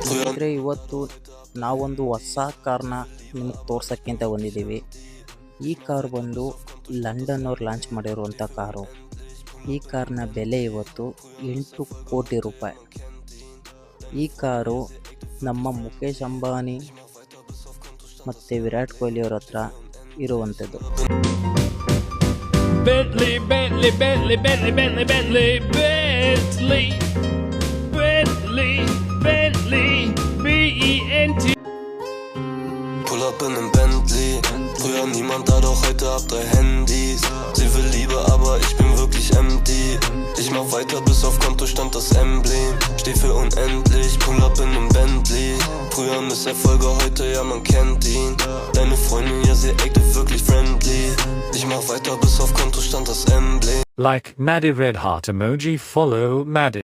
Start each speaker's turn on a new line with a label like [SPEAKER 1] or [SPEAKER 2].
[SPEAKER 1] ಸ್ನೇಹಿತರೆ, ಇವತ್ತು ನಾವೊಂದು ಹೊಸ ಕಾರ್ನ ನಿಮಗೆ ತೋರ್ಸೋಕ್ಕಿಂತ ಬಂದಿದ್ದೀವಿ. ಈ ಕಾರ್ ಬಂದು ಲಂಡನ್ ಅವ್ರು ಲಾಂಚ್ ಮಾಡಿರುವಂಥ ಕಾರು. ಈ ಕಾರ್ನ ಬೆಲೆ ಇವತ್ತು 8 ಕೋಟಿ ರೂಪಾಯಿ. ಈ ಕಾರು ನಮ್ಮ ಮುಖೇಶ್ ಅಂಬಾನಿ ಮತ್ತು ವಿರಾಟ್ ಕೊಹ್ಲಿ ಅವ್ರ ಹತ್ರ ಇರುವಂಥದ್ದು.
[SPEAKER 2] Bentley, Bentley, Bentley, Bentley, Bentley, Bentley, Bentley, Bentley, Bentley, B-E-N-T.
[SPEAKER 3] Pull up in nem Bentley, früher niemand da, doch heute hab 3 Handys. Sie will Liebe, aber ich bin wirklich empty. Ich mach weiter, bis auf Kontostand das Emblem. Steh für unendlich, pull up in nem Bentley. Früher Misserfolge, heute ja man kennt ihn. Deine Freundin, ja sie acted wirklich friendly. Ich mach weiter, bis auf Kontostand das Emblem.
[SPEAKER 4] Like Maddie Red Heart Emoji, follow Maddie.